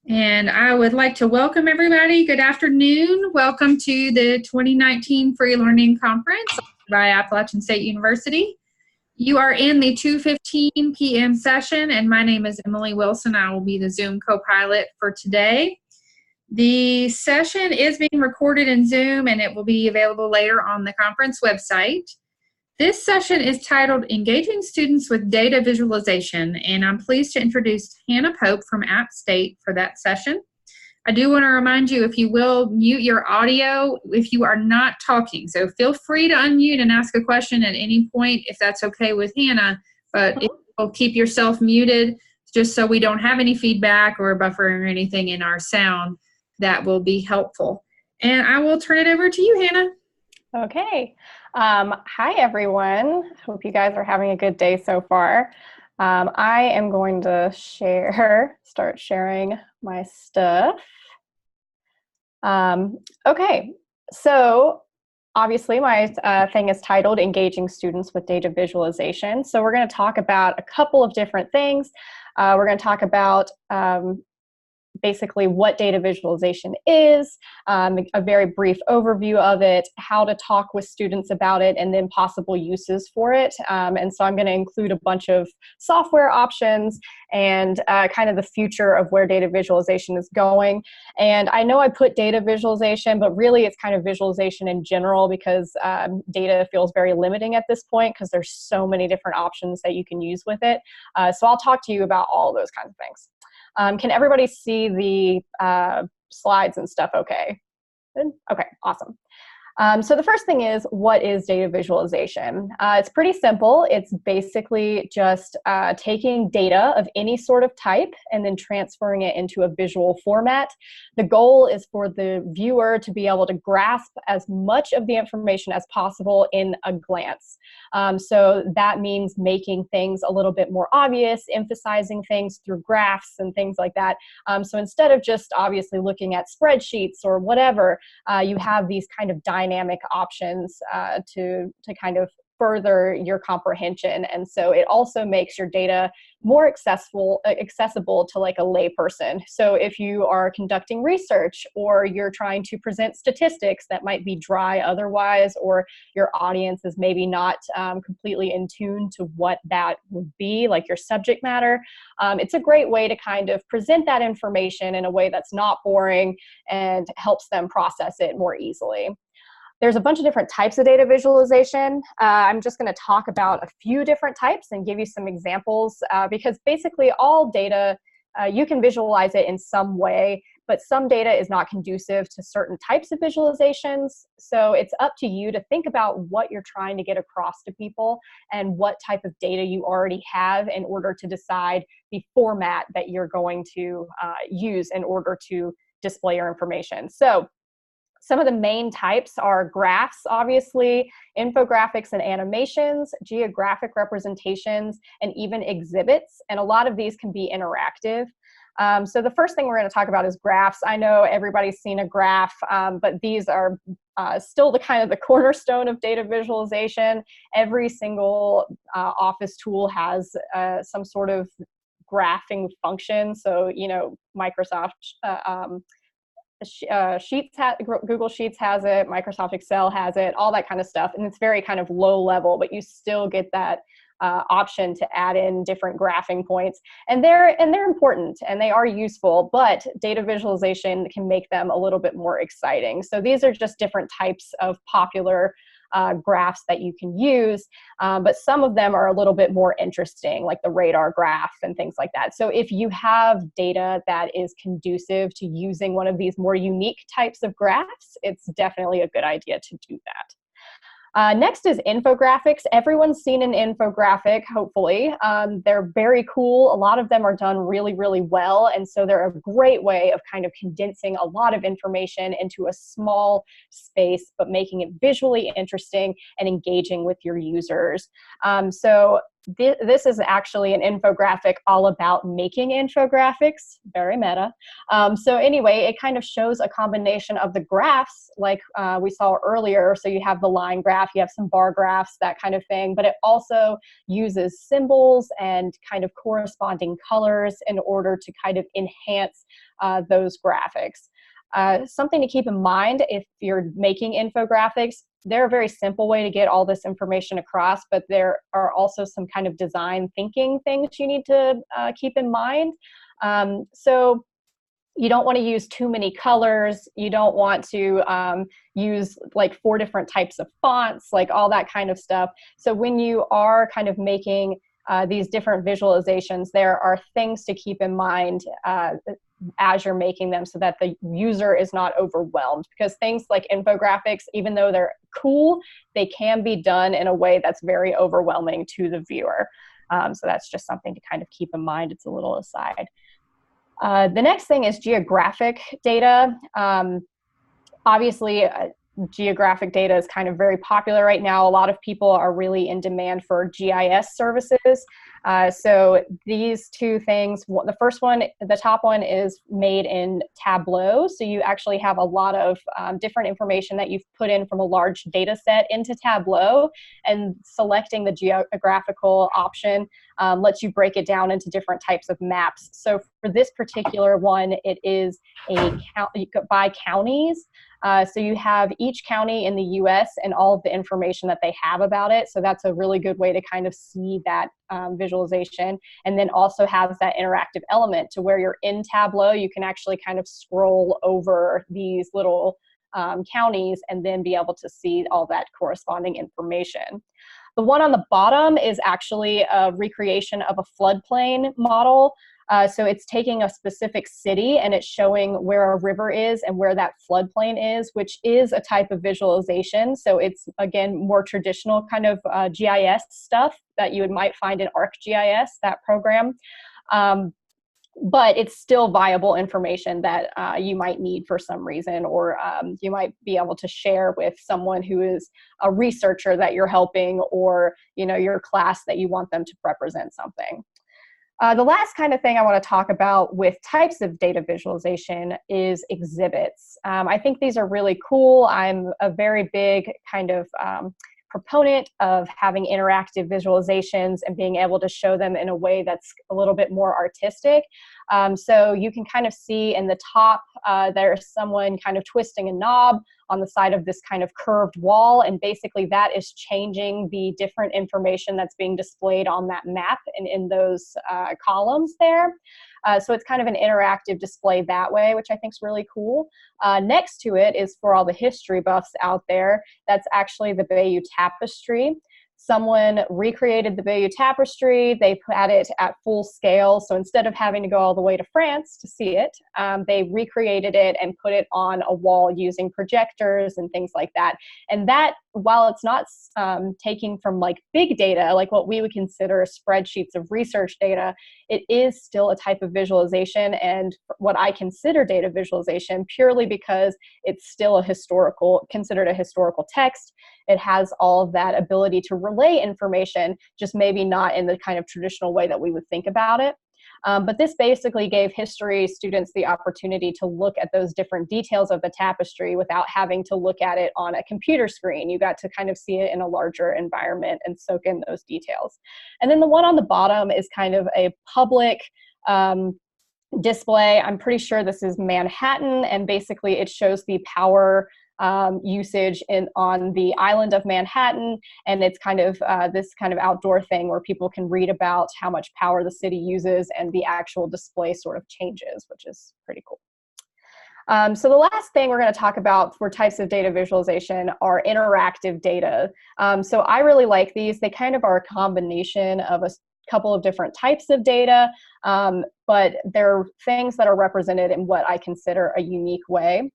And I would like to welcome everybody. Good afternoon. Welcome to the 2019 Free Learning Conference by Appalachian State University. You are in the 2:15 p.m. session, and my name is Emily Wilson. I will be the Zoom co-pilot for today. The session is being recorded in Zoom, and it will be available later on the conference website. This session is titled Engaging Students with Data Visualization, and I'm pleased to introduce Hannah Pope from AppState for that session. I do want to remind you, if you will, mute your audio if you are not talking. So feel free to unmute and ask a question at any point if that's okay with Hannah, but if you'll keep yourself muted just so we don't have any feedback or buffering or anything in our sound, that will be helpful. And I will turn it over to you, Hannah. Okay. Hi, everyone. Hope you guys are having a good day so far. I am going to start sharing my stuff. Okay, so obviously my thing is titled Engaging Students with Data Visualization. So we're going to talk about a couple of different things. We're going to talk about basically what data visualization is, a very brief overview of it, how to talk with students about it, and then possible uses for it. And so I'm going to include a bunch of software options and kind of the future of where data visualization is going. And I know I put data visualization, but really it's kind of visualization in general because data feels very limiting at this point because there's so many different options that you can use with it. So I'll talk to you about all those kinds of things. Can everybody see the slides and stuff okay? Good? Okay, awesome. So the first thing is, what is data visualization? It's pretty simple. It's basically just taking data of any sort of type and then transferring it into a visual format. The goal is for the viewer to be able to grasp as much of the information as possible in a glance. So that means making things a little bit more obvious, emphasizing things through graphs and things like that. So instead of just obviously looking at spreadsheets or whatever, you have these kind of dynamic options to kind of further your comprehension. And so it also makes your data more accessible to like a layperson. So if you are conducting research or you're trying to present statistics that might be dry otherwise, or your audience is maybe not completely in tune to what that would be, like your subject matter, it's a great way to kind of present that information in a way that's not boring and helps them process it more easily. There's a bunch of different types of data visualization. I'm just going to talk about a few different types and give you some examples because basically all data, you can visualize it in some way, but some data is not conducive to certain types of visualizations. So it's up to you to think about what you're trying to get across to people and what type of data you already have in order to decide the format that you're going to use in order to display your information. So some of the main types are graphs, obviously, infographics and animations, geographic representations, and even exhibits. And a lot of these can be interactive. So the first thing we're going to talk about is graphs. I know everybody's seen a graph, but these are still the kind of the cornerstone of data visualization. Every single Office tool has some sort of graphing function. So, you know, Microsoft Sheets, Google Sheets has it, Microsoft Excel has it, all that kind of stuff. And it's very kind of low level, but you still get that option to add in different graphing points. And they're important and they are useful, but data visualization can make them a little bit more exciting. So these are just different types of popular graphs that you can use, but some of them are a little bit more interesting, like the radar graph and things like that. So if you have data that is conducive to using one of these more unique types of graphs, it's definitely a good idea to do that. Next is infographics. Everyone's seen an infographic, hopefully. They're very cool. A lot of them are done really, really well. And so they're a great way of kind of condensing a lot of information into a small space, but making it visually interesting and engaging with your users. So This is actually an infographic all about making infographics, very meta. So anyway, it kind of shows a combination of the graphs like we saw earlier. So you have the line graph, you have some bar graphs, that kind of thing, but it also uses symbols and kind of corresponding colors in order to kind of enhance those graphics. Something to keep in mind if you're making infographics, they're a very simple way to get all this information across, but there are also some kind of design thinking things you need to keep in mind. So you don't want to use too many colors. You don't want to use like 4 different types of fonts, like all that kind of stuff. So when you are kind of making these different visualizations, there are things to keep in mind as you're making them so that the user is not overwhelmed, because things like infographics, even though they're cool, they can be done in a way that's very overwhelming to the viewer. So that's just something to kind of keep in mind. It's a little aside. The next thing is geographic data. Obviously, geographic data is kind of very popular right now. A lot of people are really in demand for GIS services. So these 2 things, the first one, the top one is made in Tableau. So you actually have a lot of different information that you've put in from a large data set into Tableau, and selecting the geographical option lets you break it down into different types of maps. So for this particular one, it is by counties. So you have each county in the US and all of the information that they have about it. So that's a really good way to kind of see that visualization, and then also has that interactive element to where you're in Tableau, you can actually kind of scroll over these little counties and then be able to see all that corresponding information. The one on the bottom is actually a recreation of a floodplain model. So it's taking a specific city and it's showing where a river is and where that floodplain is, which is a type of visualization. So it's, again, more traditional kind of GIS stuff that you might find in ArcGIS, that program. But it's still viable information that you might need for some reason, or you might be able to share with someone who is a researcher that you're helping, or your class that you want them to represent something. The last kind of thing I want to talk about with types of data visualization is exhibits. I think these are really cool. I'm a very big kind of proponent of having interactive visualizations and being able to show them in a way that's a little bit more artistic. So you can kind of see in the top, there's someone kind of twisting a knob on the side of this kind of curved wall, and basically that is changing the different information that's being displayed on that map and in those columns there. So it's kind of an interactive display that way, which I think is really cool. Next to it is, for all the history buffs out there, that's actually the Bayeux Tapestry. Someone recreated the Bayeux Tapestry. They had it at full scale. So instead of having to go all the way to France to see it, they recreated it and put it on a wall using projectors and things like that. And that, while it's not taking from like big data, like what we would consider spreadsheets of research data, it is still a type of visualization, and what I consider data visualization, purely because it's still considered a historical text. It has all of that ability to relay information, just maybe not in the kind of traditional way that we would think about it. But this basically gave history students the opportunity to look at those different details of the tapestry without having to look at it on a computer screen. You got to kind of see it in a larger environment and soak in those details. And then the one on the bottom is kind of a public display. I'm pretty sure this is Manhattan, and basically it shows the power usage on the island of Manhattan, and it's kind of this kind of outdoor thing where people can read about how much power the city uses, and the actual display sort of changes, which is pretty cool. So the last thing we're going to talk about for types of data visualization are interactive data. So I really like these. They kind of are a combination of a couple of different types of data, but they're things that are represented in what I consider a unique way.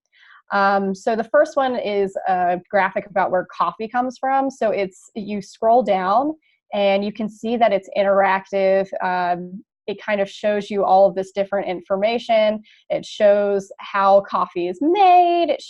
So the first one is a graphic about where coffee comes from. So you scroll down and you can see that it's interactive. It kind of shows you all of this different information. It shows how coffee is made. It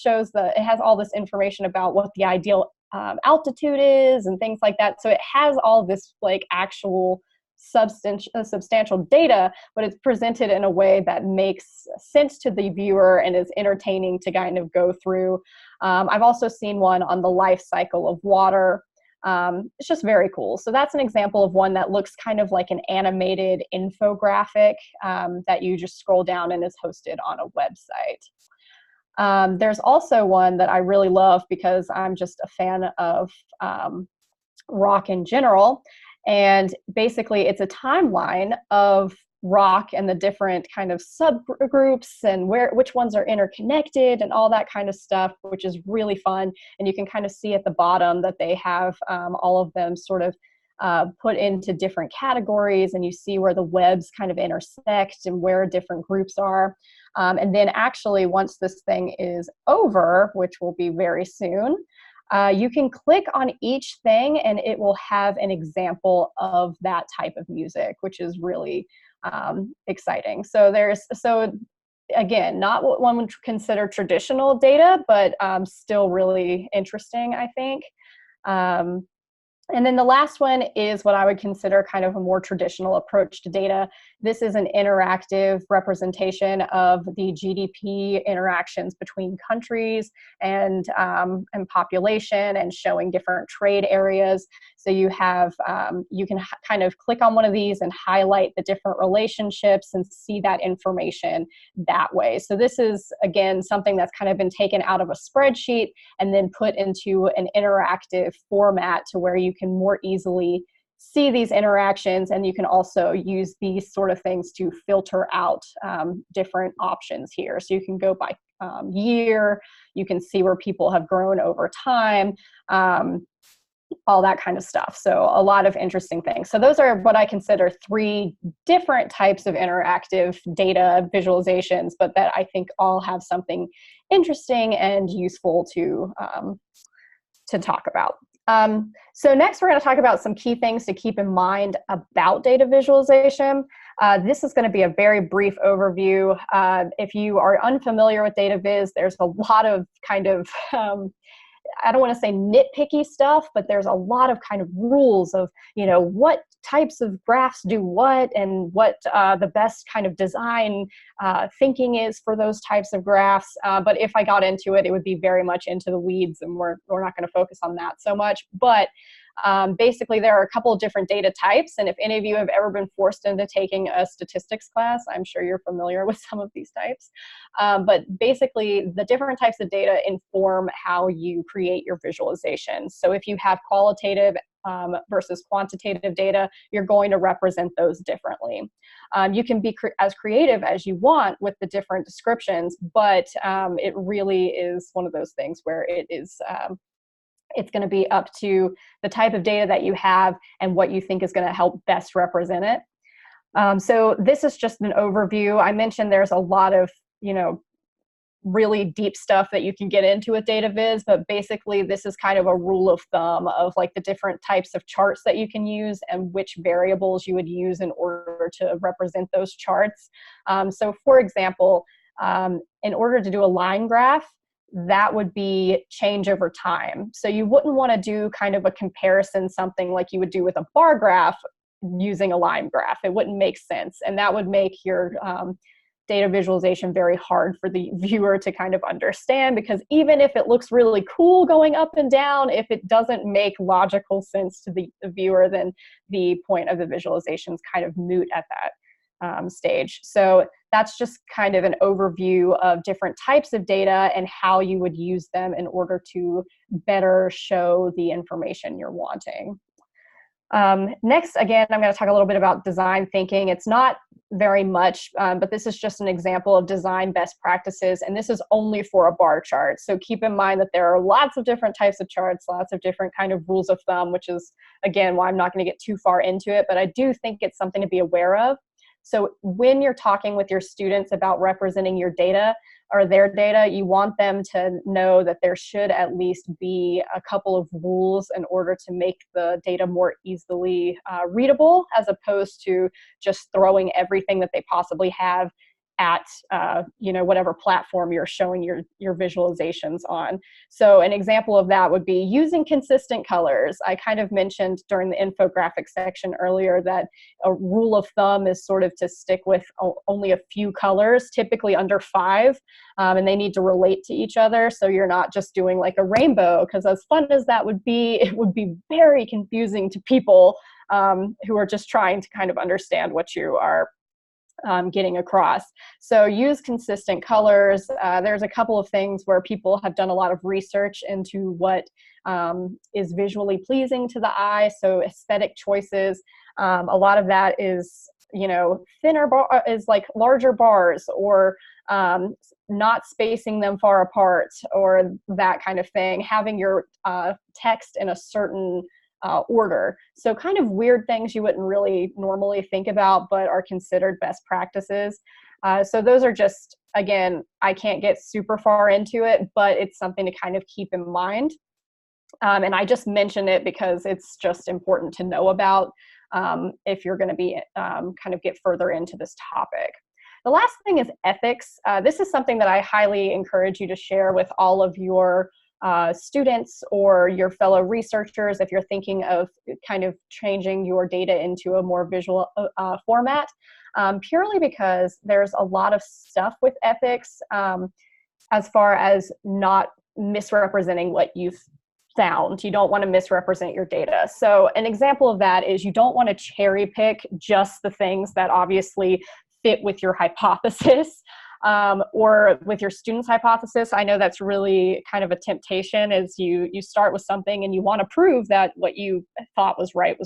has all this information about what the ideal altitude is and things like that. So it has all this like actual substantial data, but it's presented in a way that makes sense to the viewer and is entertaining to kind of go through. I've also seen one on the life cycle of water. It's just very cool. So that's an example of one that looks kind of like an animated infographic that you just scroll down and is hosted on a website. There's also one that I really love because I'm just a fan of rock in general. And basically it's a timeline of rock and the different kind of subgroups and which ones are interconnected and all that kind of stuff, which is really fun. And you can kind of see at the bottom that they have all of them sort of put into different categories, and you see where the webs kind of intersect and where different groups are. And then actually once this thing is over, which will be very soon, you can click on each thing and it will have an example of that type of music, which is really exciting. So again, not what one would consider traditional data, but still really interesting, I think. And then the last one is what I would consider kind of a more traditional approach to data. This is an interactive representation of the GDP interactions between countries and population, and showing different trade areas. So you have, you can kind of click on one of these and highlight the different relationships and see that information that way. So this is, again, something that's kind of been taken out of a spreadsheet and then put into an interactive format to where you can more easily see these interactions, and you can also use these sort of things to filter out different options here. So you can go by year, you can see where people have grown over time, all that kind of stuff. So a lot of interesting things. So those are what I consider 3 different types of interactive data visualizations, but that I think all have something interesting and useful to talk about. So next we're going to talk about some key things to keep in mind about data visualization. This is going to be a very brief overview. If you are unfamiliar with data viz, there's a lot of kind of I don't want to say nitpicky stuff, but there's a lot of kind of rules of, you know, what types of graphs do what, and what the best kind of design thinking is for those types of graphs. But if I got into it, it would be very much into the weeds, and we're not going to focus on that so much. But basically, there are a couple of different data types, and if any of you have ever been forced into taking a statistics class, I'm sure you're familiar with some of these types. But basically, the different types of data inform how you create your visualizations. So if you have qualitative versus quantitative data, you're going to represent those differently. You can be as creative as you want with the different descriptions, but it really is one of those things where it is it's going to be up to the type of data that you have and what you think is going to help best represent it. So this is just an overview. I mentioned there's a lot of, you know, really deep stuff that you can get into with data viz, but basically this is kind of a rule of thumb of like the different types of charts that you can use and which variables you would use in order to represent those charts. So for example, in order to do a line graph, that would be change over time. So you wouldn't want to do kind of a comparison, something like you would do with a bar graph using a line graph. It wouldn't make sense. And that would make your data visualization very hard for the viewer to kind of understand, because even if it looks really cool going up and down, if it doesn't make logical sense to the viewer, then the point of the visualization is kind of moot at that stage. So that's just kind of an overview of different types of data and how you would use them in order to better show the information you're wanting. Next, again, I'm going to talk a little bit about design thinking. It's not very much, but this is just an example of design best practices, and this is only for a bar chart. So keep in mind that there are lots of different types of charts, lots of different kind of rules of thumb, which is, again, why I'm not going to get too far into it, but I do think it's something to be aware of. So when you're talking with your students about representing your data or their data, you want them to know that there should at least be a couple of rules in order to make the data more easily readable, as opposed to just throwing everything that they possibly have at whatever platform you're showing your visualizations on. So an example of that would be using consistent colors. I kind of mentioned during the infographic section earlier that a rule of thumb is sort of to stick with only a few colors, typically under 5, and they need to relate to each other. So you're not just doing like a rainbow, because as fun as that would be, it would be very confusing to people who are just trying to kind of understand what you are getting across. So use consistent colors. There's a couple of things where people have done a lot of research into what is visually pleasing to the eye. So aesthetic choices. A lot of that is, thinner is like larger bars, or not spacing them far apart, or that kind of thing. Having your text in a certain order. So kind of weird things you wouldn't really normally think about, but are considered best practices. So those are just, again, I can't get super far into it, but it's something to kind of keep in mind. And I just mention it because it's just important to know about if you're going to be kind of get further into this topic. The last thing is ethics. This is something that I highly encourage you to share with all of your students or your fellow researchers if you're thinking of kind of changing your data into a more visual format, purely because there's a lot of stuff with ethics as far as not misrepresenting what you've found. You don't want to misrepresent your data. So an example of that is you don't want to cherry pick just the things that obviously fit with your hypothesis. Or with your student's hypothesis. I know that's really kind of a temptation, is you start with something and you want to prove that what you thought was right.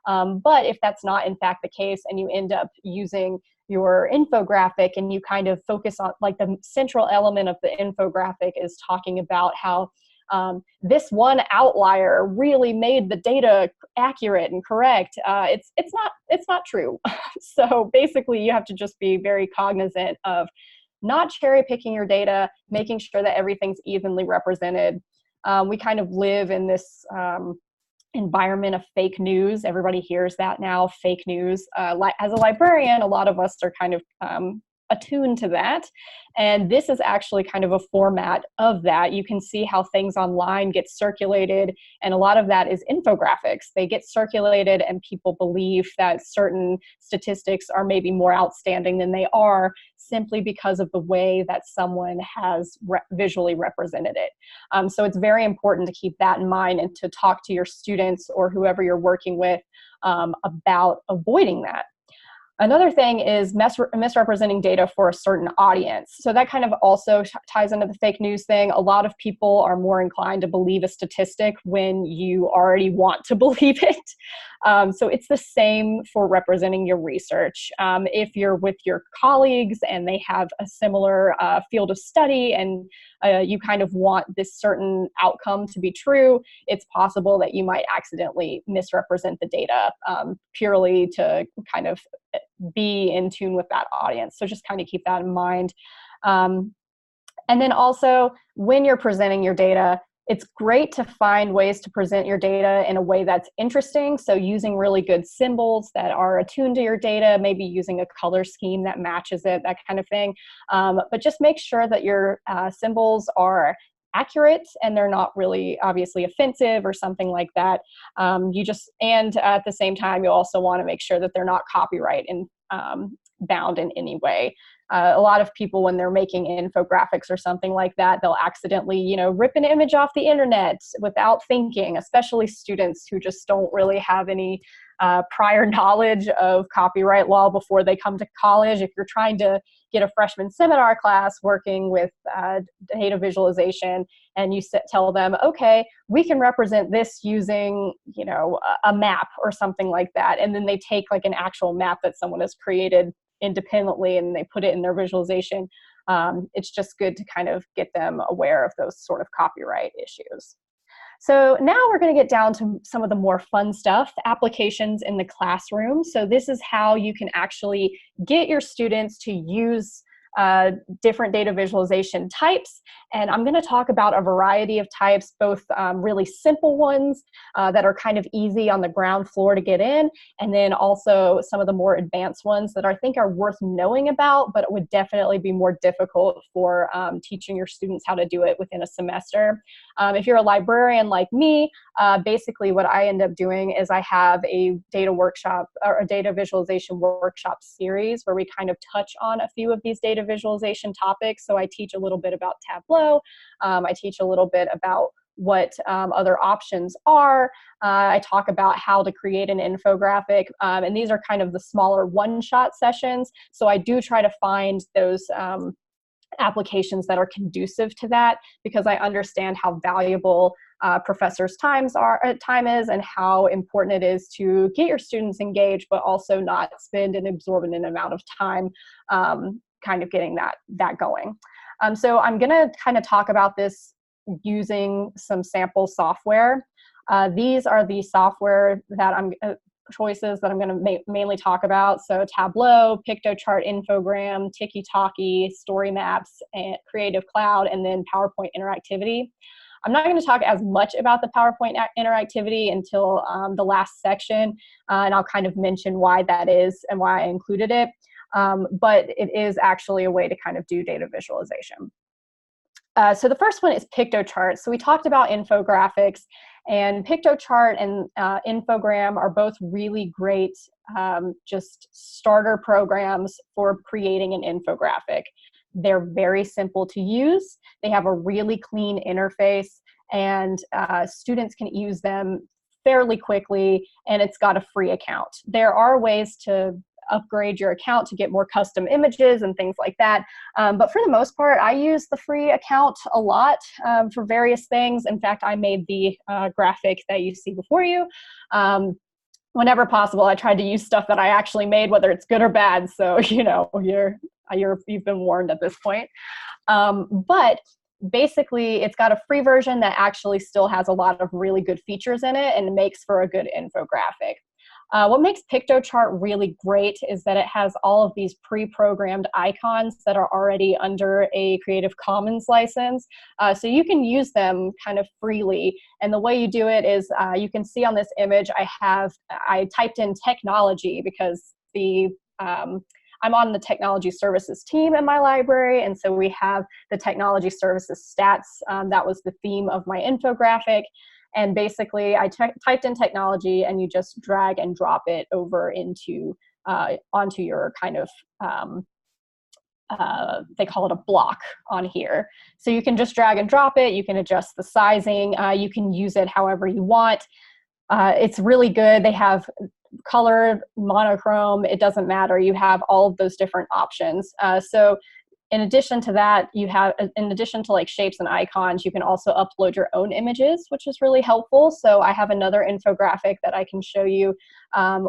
But if that's not in fact the case, and you end up using your infographic and you kind of focus on, like, the central element of the infographic is talking about how this one outlier really made the data accurate and correct. It's not true. So basically, you have to just be very cognizant of not cherry picking your data, making sure that everything's evenly represented. We kind of live in this environment of fake news. Everybody hears that now, fake news. As a librarian, a lot of us are kind of attuned to that. And this is actually kind of a format of that. You can see how things online get circulated, and a lot of that is infographics. They get circulated and people believe that certain statistics are maybe more outstanding than they are, simply because of the way that someone has visually represented it. So it's very important to keep that in mind and to talk to your students or whoever you're working with about avoiding that. Another thing is misrepresenting data for a certain audience. So that kind of also ties into the fake news thing. A lot of people are more inclined to believe a statistic when you already want to believe it. So it's the same for representing your research. If you're with your colleagues and they have a similar field of study, and you kind of want this certain outcome to be true, it's possible that you might accidentally misrepresent the data purely to kind of be in tune with that audience. So just kind of keep that in mind. And then also, when you're presenting your data, it's great to find ways to present your data in a way that's interesting. So using really good symbols that are attuned to your data, maybe using a color scheme that matches it, that kind of thing. But just make sure that your symbols are accurate and they're not really obviously offensive or something like that. And at the same time, you also want to make sure that they're not copyright and bound in any way. A lot of people, when they're making infographics or something like that, they'll accidentally, rip an image off the internet without thinking, especially students who just don't really have any prior knowledge of copyright law before they come to college. If you're trying to get a freshman seminar class working with data visualization, and you tell them, okay, we can represent this using, a map or something like that, and then they take like an actual map that someone has created independently and they put it in their visualization, it's just good to kind of get them aware of those sort of copyright issues. So now we're going to get down to some of the more fun stuff, applications in the classroom. So this is how you can actually get your students to use different data visualization types. And I'm going to talk about a variety of types, both really simple ones that are kind of easy on the ground floor to get in, and then also some of the more advanced ones that I think are worth knowing about, but it would definitely be more difficult for teaching your students how to do it within a semester. If you're a librarian like me, basically what I end up doing is I have a data workshop or a data visualization workshop series where we kind of touch on a few of these data visualization topics. So I teach a little bit about Tableau. I teach a little bit about what other options are. I talk about how to create an infographic, and these are kind of the smaller one-shot sessions. So I do try to find those applications that are conducive to that, because I understand how valuable professors' time is, and how important it is to get your students engaged, but also not spend an exorbitant amount of time kind of getting that going. So I'm going to kind of talk about this using some sample software. These are the software that choices that I'm going to mainly talk about. So Tableau, Piktochart, Infogram, Tiki-Talkie, Story Maps, and Creative Cloud, and then PowerPoint Interactivity. I'm not going to talk as much about the PowerPoint interactivity until the last section, and I'll kind of mention why that is and why I included it. But it is actually a way to kind of do data visualization. So the first one is Piktochart. So we talked about infographics, and Piktochart and Infogram are both really great just starter programs for creating an infographic. They're very simple to use. They have a really clean interface, and students can use them fairly quickly, and it's got a free account. There are ways to upgrade your account to get more custom images and things like that. But for the most part, I use the free account a lot for various things. In fact, I made the graphic that you see before you. Whenever possible, I tried to use stuff that I actually made, whether it's good or bad. So, you know, you've been warned at this point. But basically, it's got a free version that actually still has a lot of really good features in it and makes for a good infographic. What makes Piktochart really great is that it has all of these pre-programmed icons that are already under a Creative Commons license. So you can use them kind of freely. And the way you do it is, you can see on this image, I typed in technology because I'm on the technology services team in my library, and so we have the technology services stats. That was the theme of my infographic. And basically, I typed in technology, and you just drag and drop it over into onto your kind of, they call it a block on here. So you can just drag and drop it. You can adjust the sizing. You can use it however you want. It's really good. They have color, monochrome, it doesn't matter. You have all of those different options. So in addition to that, in addition to like shapes and icons, you can also upload your own images, which is really helpful. So I have another infographic that I can show you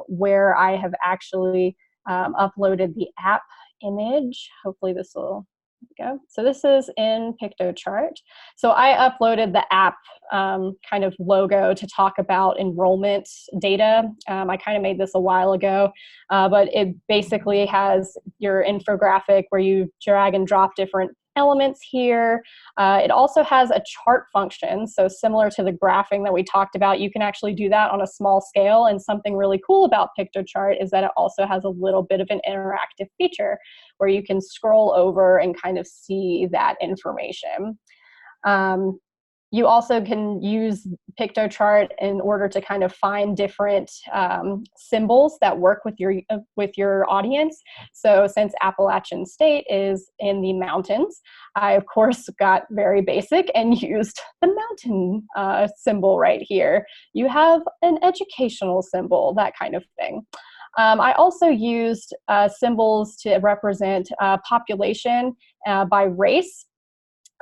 where I have actually uploaded the app image. Hopefully this will go. So this is in Piktochart. So I uploaded the app kind of logo to talk about enrollment data. I kind of made this a while ago, but it basically has your infographic where you drag and drop different elements here. It also has a chart function. So similar to the graphing that we talked about, you can actually do that on a small scale. And something really cool about Piktochart is that it also has a little bit of an interactive feature where you can scroll over and kind of see that information. You also can use Piktochart in order to kind of find different symbols that work with your audience. So since Appalachian State is in the mountains, I of course got very basic and used the mountain symbol right here. You have an educational symbol, that kind of thing. I also used symbols to represent population by race.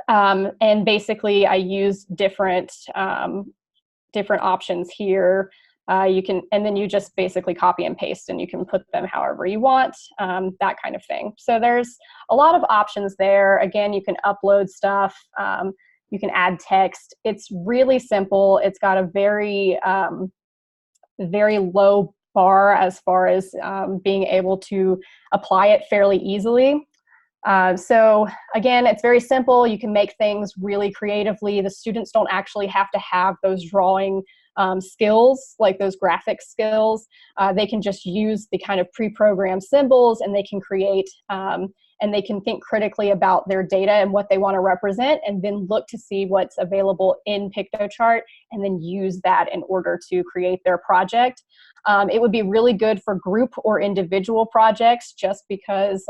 And basically, I used different options here. And then you just basically copy and paste, and you can put them however you want, that kind of thing. So there's a lot of options there. Again, you can upload stuff. You can add text. It's really simple. It's got a very, very low bar as far as being able to apply it fairly easily. So again, it's very simple. You can make things really creatively. The students don't actually have to have those drawing skills, like those graphic skills. They can just use the kind of pre-programmed symbols, and they can create and they can think critically about their data and what they want to represent, and then look to see what's available in Piktochart, and then use that in order to create their project. It would be really good for group or individual projects, just because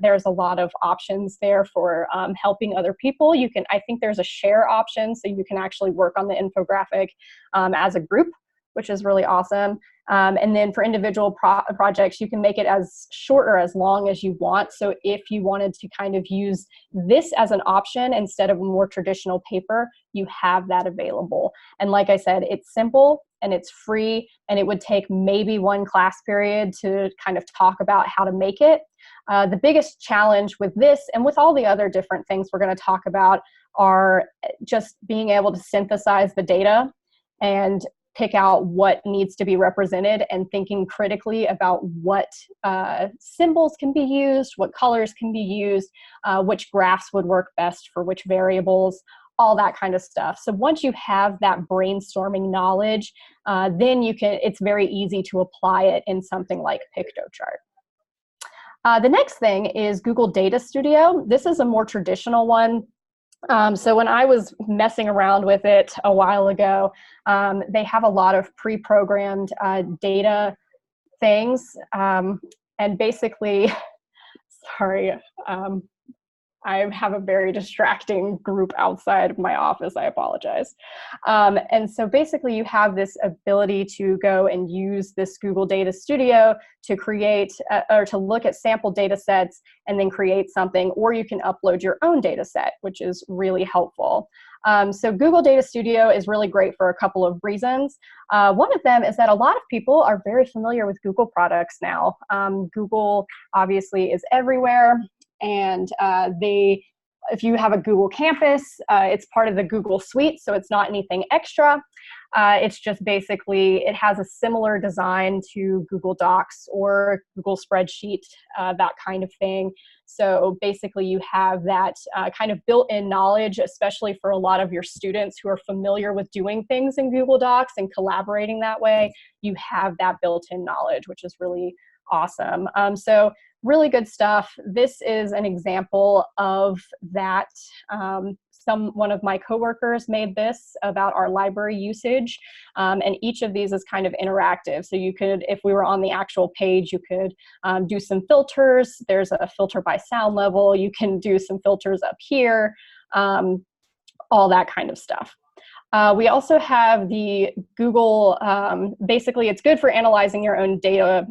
there's a lot of options there for helping other people. I think there's a share option, so you can actually work on the infographic as a group, which is really awesome. And then for individual projects, you can make it as short or as long as you want. So if you wanted to kind of use this as an option instead of a more traditional paper, you have that available. And like I said, it's simple and it's free, and it would take maybe one class period to kind of talk about how to make it. The biggest challenge with this, and with all the other different things we're going to talk about, are just being able to synthesize the data and pick out what needs to be represented, and thinking critically about what symbols can be used, what colors can be used, which graphs would work best for which variables, all that kind of stuff. So once you have that brainstorming knowledge, then it's very easy to apply it in something like Piktochart. The next thing is Google Data Studio. This is a more traditional one. So when I was messing around with it a while ago, they have a lot of pre-programmed data things. And basically, sorry, I have a very distracting group outside of my office. I apologize. And so basically you have this ability to go and use this Google Data Studio to create or to look at sample data sets and then create something, or you can upload your own data set, which is really helpful. So Google Data Studio is really great for a couple of reasons. One of them is that a lot of people are very familiar with Google products now. Google obviously is everywhere. And if you have a Google campus, it's part of the Google suite, so it's not anything extra. It's just basically, it has a similar design to Google Docs or Google Spreadsheet, that kind of thing. So basically you have that kind of built-in knowledge, especially for a lot of your students who are familiar with doing things in Google Docs and collaborating that way. You have that built-in knowledge, which is really awesome. So really good stuff. This is an example of that. One of my coworkers made this about our library usage, and each of these is kind of interactive. So you could, if we were on the actual page, you could do some filters. There's a filter by sound level. You can do some filters up here, all that kind of stuff. We also have the Google, basically it's good for analyzing your own data,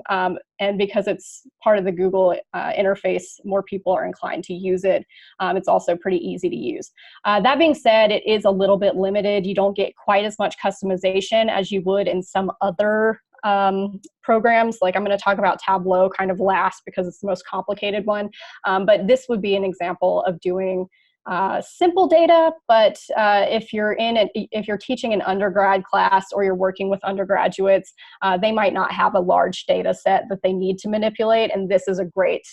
and because it's part of the Google interface, more people are inclined to use it. It's also pretty easy to use. That being said, it is a little bit limited. You don't get quite as much customization as you would in some other programs. Like I'm going to talk about Tableau kind of last because it's the most complicated one, but this would be an example of doing simple data, but if you're teaching an undergrad class or you're working with undergraduates, they might not have a large data set that they need to manipulate, and this is a great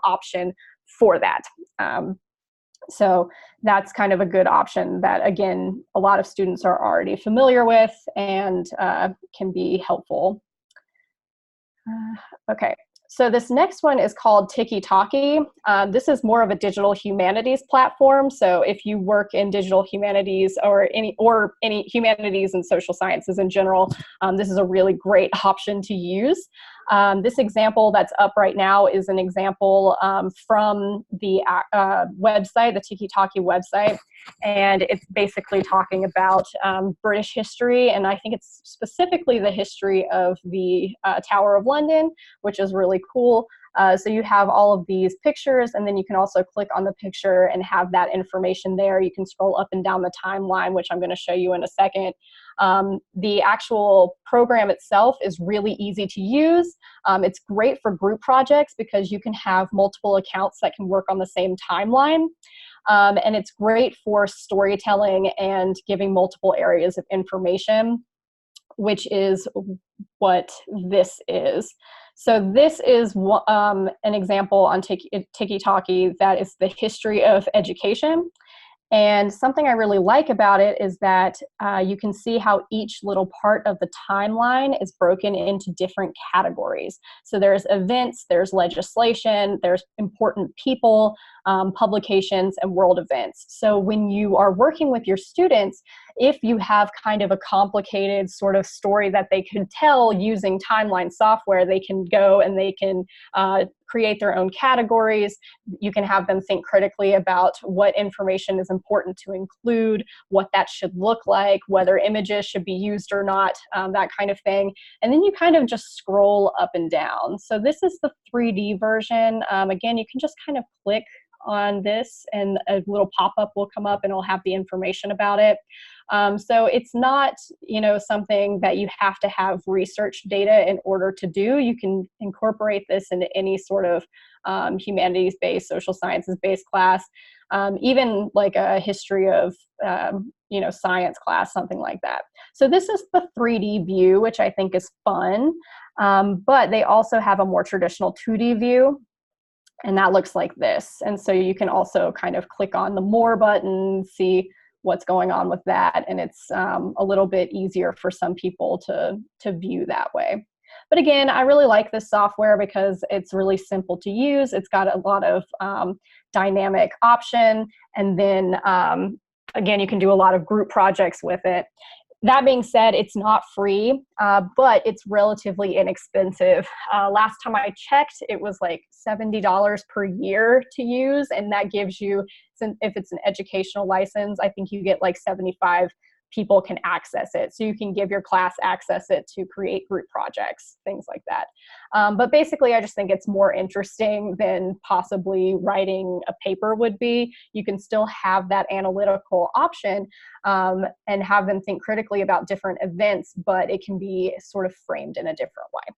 option for that. So that's kind of a good option that, again, a lot of students are already familiar with and can be helpful. Okay. So this next one is called Tiki-Talkie. This is more of a digital humanities platform. So if you work in digital humanities or any humanities and social sciences in general, this is a really great option to use. This example that's up right now is an example from the website, the Tiki-Talkie website. And it's basically talking about British history, and I think it's specifically the history of the Tower of London, which is really cool. So you have all of these pictures, and then you can also click on the picture and have that information there. You can scroll up and down the timeline, which I'm going to show you in a second. The actual program itself is really easy to use. It's great for group projects because you can have multiple accounts that can work on the same timeline. And it's great for storytelling and giving multiple areas of information, which is what this is. So this is an example on Tiki that is the history of education. And something I really like about it is that you can see how each little part of the timeline is broken into different categories. So there's events, there's legislation, there's important people, publications, and world events. So when you are working with your students, if you have kind of a complicated sort of story that they can tell using timeline software, they can go and they can create their own categories. You can have them think critically about what information is important to include, what that should look like, whether images should be used or not, that kind of thing. And then you kind of just scroll up and down. So this is the 3D version. Again, you can just kind of click on this and a little pop-up will come up and it'll have the information about it. So it's not, something that you have to have research data in order to do. You can incorporate this into any sort of humanities-based, social sciences-based class, even like a history of, science class, something like that. So this is the 3D view, which I think is fun, but they also have a more traditional 2D view. And that looks like this. And so you can also kind of click on the more button, see what's going on with that. And it's a little bit easier for some people to view that way. But again, I really like this software because it's really simple to use. It's got a lot of dynamic option. And then again, you can do a lot of group projects with it. That being said, it's not free, but it's relatively inexpensive. Last time I checked, it was like $70 per year to use, and that gives you, if it's an educational license, I think you get like 75 people can access it. So you can give your class access it to create group projects, things like that. But basically, I just think it's more interesting than possibly writing a paper would be. You can still have that analytical option and have them think critically about different events, but it can be sort of framed in a different way.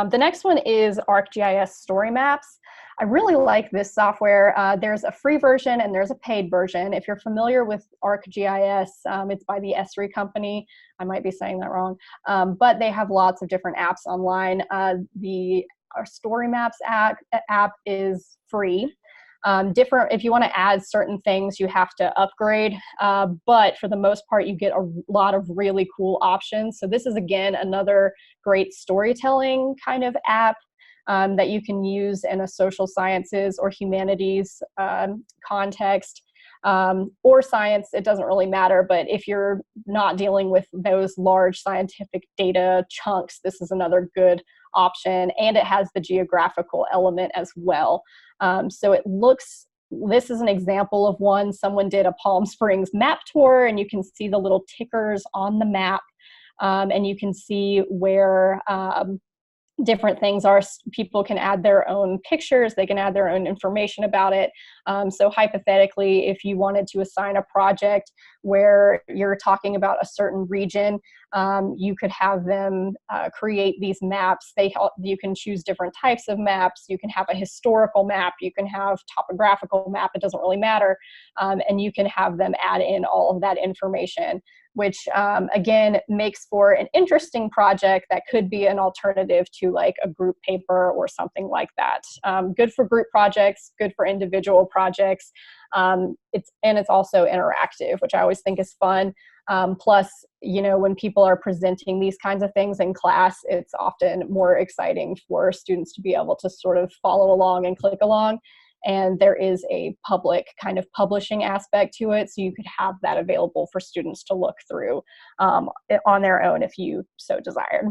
The next one is ArcGIS Story Maps. I really like this software. There's a free version and there's a paid version. If you're familiar with ArcGIS, it's by the Esri company. I might be saying that wrong, but they have lots of different apps online. Our Story Maps app is free. If you want to add certain things, you have to upgrade, but for the most part, you get a lot of really cool options. So this is, again, another great storytelling kind of app that you can use in a social sciences or humanities context, or science. It doesn't really matter, but if you're not dealing with those large scientific data chunks, this is another good option, and it has the geographical element as well. So this is an example of one. Someone did a Palm Springs map tour, and you can see the little tickers on the map, and you can see where different things are. People can add their own pictures, they can add their own information about it. So hypothetically, if you wanted to assign a project where you're talking about a certain region, you could have them create these maps. You can choose different types of maps. You can have a historical map, you can have topographical map, it doesn't really matter. And you can have them add in all of that information, which again makes for an interesting project that could be an alternative to like a group paper or something like that. Good for group projects, good for individual projects. It's also interactive, which I always think is fun. Plus, when people are presenting these kinds of things in class, it's often more exciting for students to be able to sort of follow along and click along. And there is a public kind of publishing aspect to it, so you could have that available for students to look through on their own if you so desired.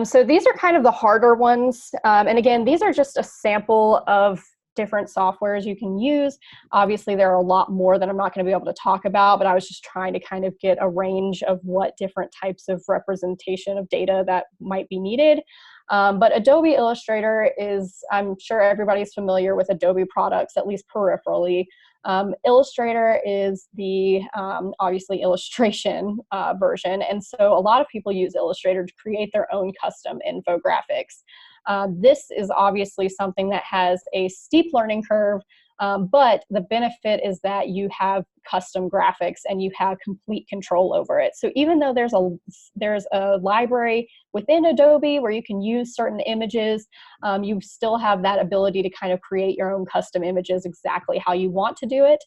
So these are kind of the harder ones. And again, these are just a sample of different softwares you can use. Obviously, there are a lot more that I'm not going to be able to talk about, but I was just trying to kind of get a range of what different types of representation of data that might be needed. But Adobe Illustrator I'm sure everybody's familiar with Adobe products, at least peripherally. Illustrator is the obviously illustration version, and so a lot of people use Illustrator to create their own custom infographics. This is obviously something that has a steep learning curve, But the benefit is that you have custom graphics and you have complete control over it. So even though there's a library within Adobe where you can use certain images, you still have that ability to kind of create your own custom images exactly how you want to do it.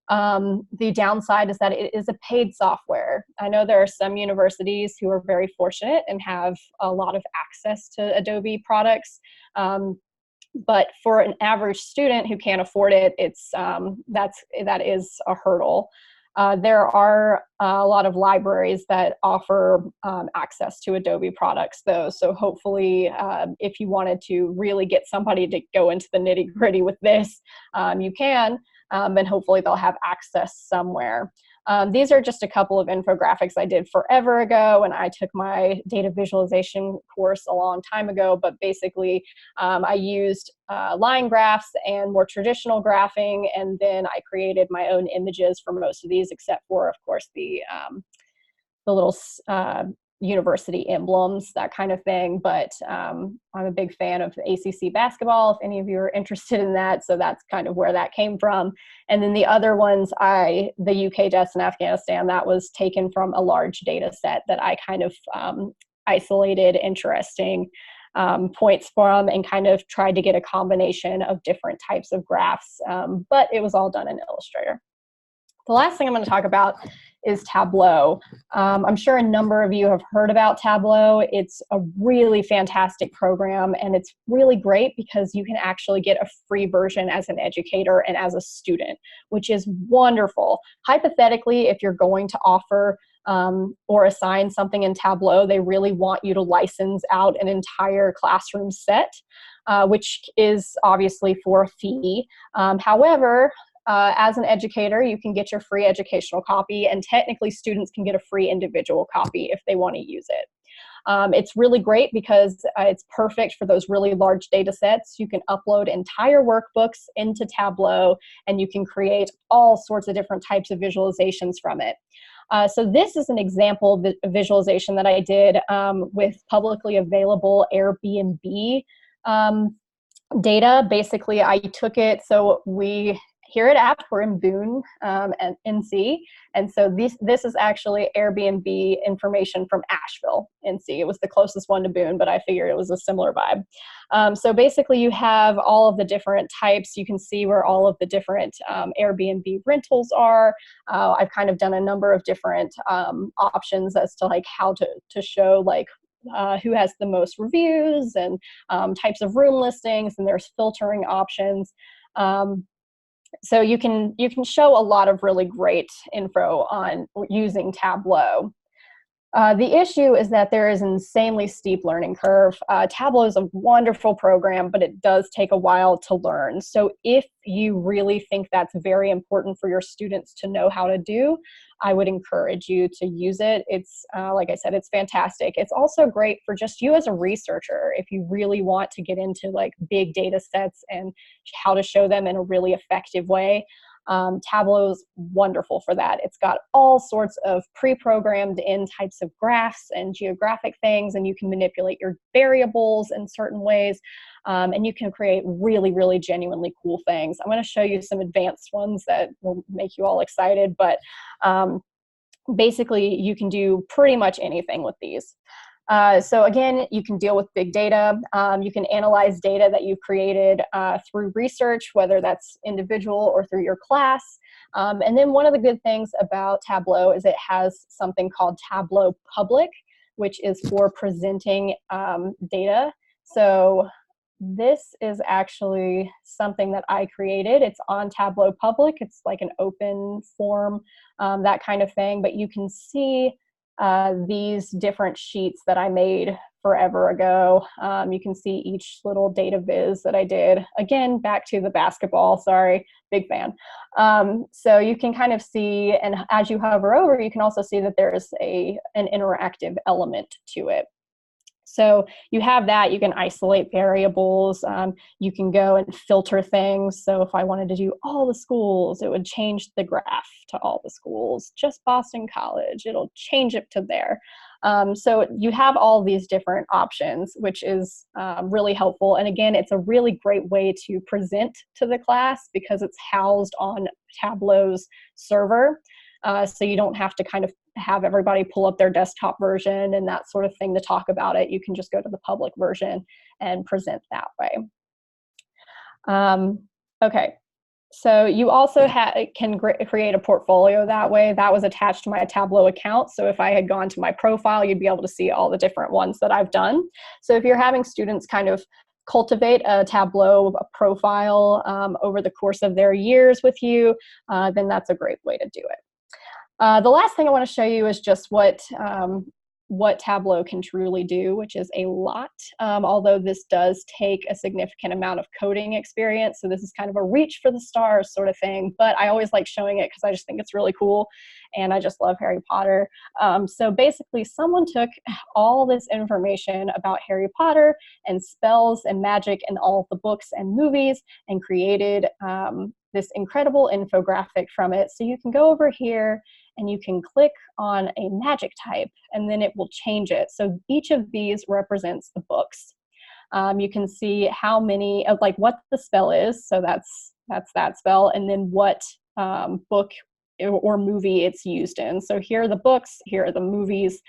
The downside is that it is a paid software. I know there are some universities who are very fortunate and have a lot of access to Adobe products. But for an average student who can't afford it, that is a hurdle. There are a lot of libraries that offer access to Adobe products, though. So hopefully, if you wanted to really get somebody to go into the nitty-gritty with this, you can, and hopefully they'll have access somewhere. These are just a couple of infographics I did forever ago, and I took my data visualization course a long time ago, but basically I used line graphs and more traditional graphing, and then I created my own images for most of these, except for, of course, the little university emblems, that kind of thing. But I'm a big fan of ACC basketball, if any of you are interested in that. So that's kind of where that came from. And then the other ones, the UK deaths in Afghanistan, that was taken from a large data set that I kind of isolated interesting points from and kind of tried to get a combination of different types of graphs. But it was all done in Illustrator. The last thing I'm going to talk about is Tableau. I'm sure a number of you have heard about Tableau. It's a really fantastic program, and it's really great because you can actually get a free version as an educator and as a student, which is wonderful. Hypothetically, if you're going to offer or assign something in Tableau, they really want you to license out an entire classroom set, which is obviously for a fee. However, as an educator, you can get your free educational copy, and technically students can get a free individual copy if they want to use it. It's really great because it's perfect for those really large data sets. You can upload entire workbooks into Tableau, and you can create all sorts of different types of visualizations from it. So this is an example of visualization that I did with publicly available Airbnb data. Basically, I took it, so here at App, we're in Boone and NC, and so this is actually Airbnb information from Asheville, NC. It was the closest one to Boone, but I figured it was a similar vibe. So basically, you have all of the different types. You can see where all of the different Airbnb rentals are. I've kind of done a number of different options as to like how to show like who has the most reviews and types of room listings, and there's filtering options. So you can show a lot of really great info on using Tableau. The issue is that there is an insanely steep learning curve. Tableau is a wonderful program, but it does take a while to learn. So if you really think that's very important for your students to know how to do, I would encourage you to use it. It's, like I said, it's fantastic. It's also great for just you as a researcher if you really want to get into like big data sets and how to show them in a really effective way. Tableau is wonderful for that. It's got all sorts of pre-programmed in types of graphs and geographic things, and you can manipulate your variables in certain ways, and you can create really, really genuinely cool things. I'm going to show you some advanced ones that will make you all excited, but basically you can do pretty much anything with these. So again, you can deal with big data. You can analyze data that you've created through research, whether that's individual or through your class. And then one of the good things about Tableau is it has something called Tableau Public, which is for presenting data. So this is actually something that I created. It's on Tableau Public. It's like an open form, that kind of thing. But you can see these different sheets that I made forever ago. You can see each little data viz that I did. Again, back to the basketball, sorry, big fan. So you can kind of see, and as you hover over, you can also see that there's an interactive element to it. So you have that, you can isolate variables, you can go and filter things. So if I wanted to do all the schools, it would change the graph to all the schools. Just Boston College, it'll change it to there. So you have all these different options, which is really helpful. And again, it's a really great way to present to the class because it's housed on Tableau's server. So you don't have to kind of have everybody pull up their desktop version and that sort of thing to talk about it. You can just go to the public version and present that way. Okay, so you also can create a portfolio that way. That was attached to my Tableau account. So if I had gone to my profile, you'd be able to see all the different ones that I've done. So if you're having students kind of cultivate a Tableau profile over the course of their years with you, then that's a great way to do it. The last thing I want to show you is just what Tableau can truly do, which is a lot, although this does take a significant amount of coding experience. So this is kind of a reach for the stars sort of thing, but I always like showing it because I just think it's really cool and I just love Harry Potter. So basically someone took all this information about Harry Potter and spells and magic and all of the books and movies and created this incredible infographic from it. So you can go over here and you can click on a magic type and then it will change it. So each of these represents the books. You can see how many of like what the spell is. So that's that spell. And then what book or movie it's used in. So here are the books, here are the movies.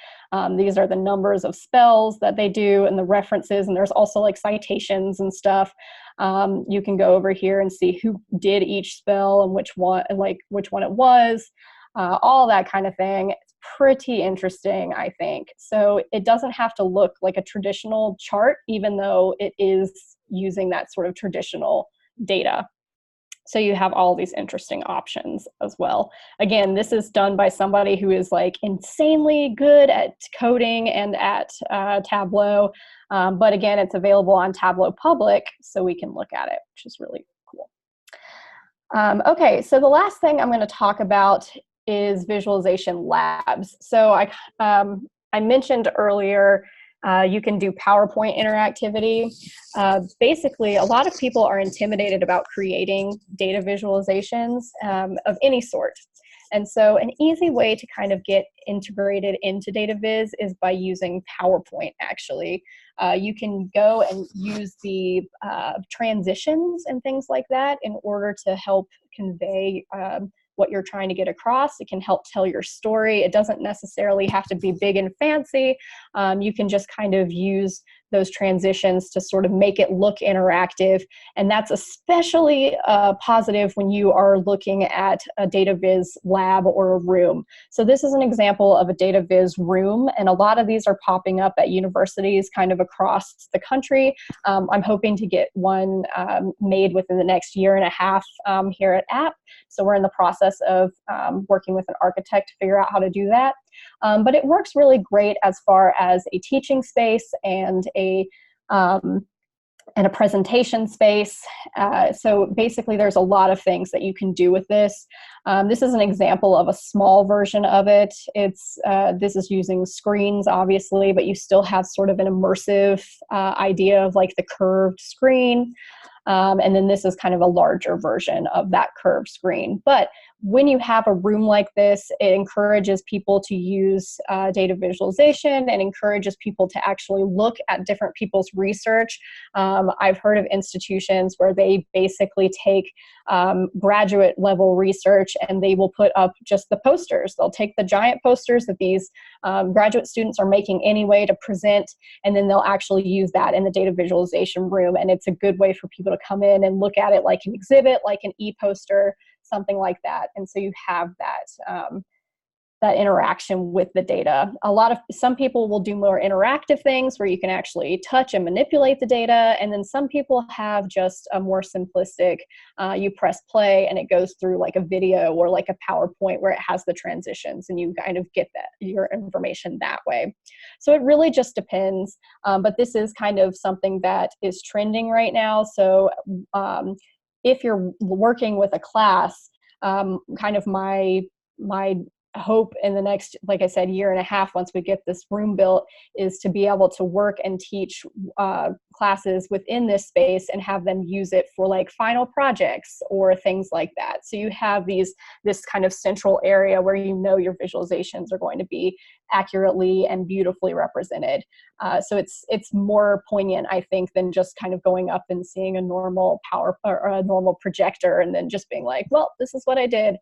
These are the numbers of spells that they do and the references. And there's also like citations and stuff. You can go over here and see who did each spell and which one it was. All that kind of thing. It's pretty interesting, I think. So it doesn't have to look like a traditional chart, even though it is using that sort of traditional data. So you have all these interesting options as well. Again, this is done by somebody who is like insanely good at coding and at Tableau. But again, it's available on Tableau Public, so we can look at it, which is really cool. Okay, so the last thing I'm going to talk about is visualization labs. So I mentioned earlier you can do PowerPoint interactivity. Basically, a lot of people are intimidated about creating data visualizations of any sort. And so an easy way to kind of get integrated into data viz is by using PowerPoint, actually. You can go and use the transitions and things like that in order to help convey what you're trying to get across. It can help tell your story. It doesn't necessarily have to be big and fancy. You can just kind of use those transitions to sort of make it look interactive. And that's especially positive when you are looking at a data viz lab or a room. So this is an example of a data viz room, and a lot of these are popping up at universities kind of across the country. I'm hoping to get one made within the next year and a half here at App. So we're in the process of working with an architect to figure out how to do that. But it works really great as far as a teaching space and a presentation space. So basically there's a lot of things that you can do with this. This is an example of a small version of it. This is using screens, obviously, but you still have sort of an immersive idea of like the curved screen. And then this is kind of a larger version of that curved screen. But when you have a room like this, it encourages people to use data visualization and encourages people to actually look at different people's research. I've heard of institutions where they basically take graduate level research and they will put up just the posters. They'll take the giant posters that these graduate students are making anyway to present, and then they'll actually use that in the data visualization room. And it's a good way for people to come in and look at it like an exhibit, like an e-poster, something like that. And so you have that that interaction with the data. Some people will do more interactive things where you can actually touch and manipulate the data, and then some people have just a more simplistic, you press play and it goes through like a video or like a PowerPoint where it has the transitions and you kind of get your information that way. So it really just depends, but this is kind of something that is trending right now. So if you're working with a class, kind of my hope in the next, like I said, year and a half, once we get this room built, is to be able to work and teach classes within this space and have them use it for like final projects or things like that. So you have this kind of central area where you know your visualizations are going to be accurately and beautifully represented. So it's more poignant, I think, than just kind of going up and seeing a normal power or a normal projector and then just being like, well, this is what I did.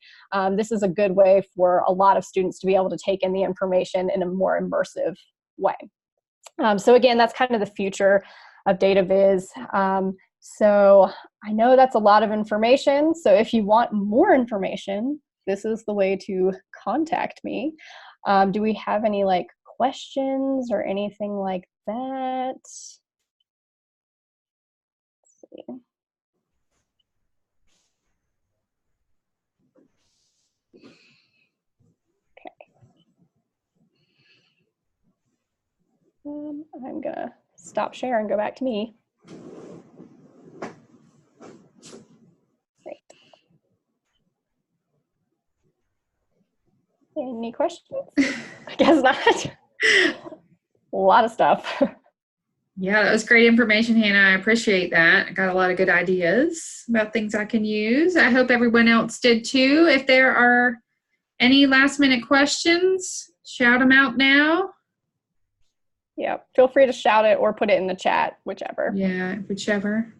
This is a good way for a lot of students to be able to take in the information in a more immersive way. So again, that's kind of the future of data viz. So I know that's a lot of information. So if you want more information, this is the way to contact me. Do we have any like questions or anything like that? Let's see. I'm gonna stop share and go back to me. Great. Any questions? I guess not. A lot of stuff. Yeah, that was great information, Hannah. I appreciate that. I got a lot of good ideas about things I can use. I hope everyone else did too. If there are any last minute questions, shout them out now. Yeah, feel free to shout it or put it in the chat, whichever. Yeah, whichever.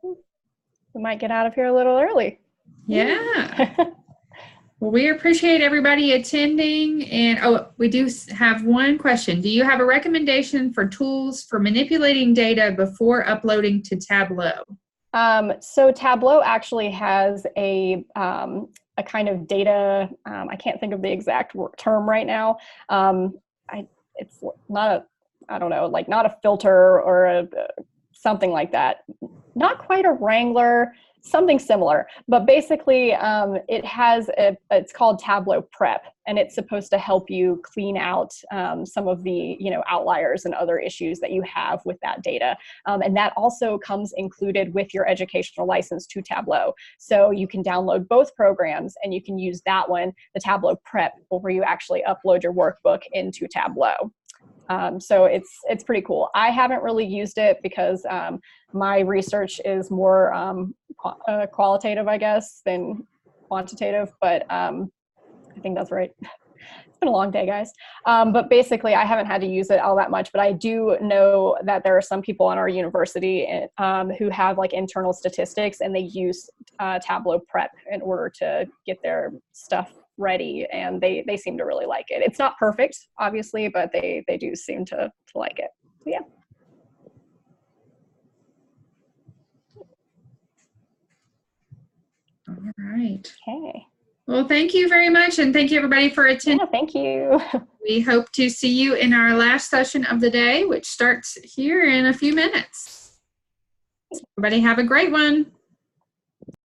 We might get out of here a little early. Yeah. Well, we appreciate everybody attending. And we do have one question. Do you have a recommendation for tools for manipulating data before uploading to Tableau? So Tableau actually has a kind of data, I can't think of the exact term right now. It's not not a filter or something like that. Not quite a Wrangler, something similar, but basically it's called Tableau Prep, and it's supposed to help you clean out some of the outliers and other issues that you have with that data. And that also comes included with your educational license to Tableau. So you can download both programs and you can use that one, the Tableau Prep, where you actually upload your workbook into Tableau. So it's pretty cool. I haven't really used it because my research is more qualitative, I guess, than quantitative, but I think that's right. It's been a long day, guys. But basically, I haven't had to use it all that much, but I do know that there are some people in our university who have like internal statistics, and they use Tableau Prep in order to get their stuff ready, and they seem to really like it. It's not perfect, obviously, but they do seem to like it. So yeah. All right. Okay. Well, thank you very much, and thank you everybody for attending. Yeah, thank you. We hope to see you in our last session of the day, which starts here in a few minutes. Everybody have a great one.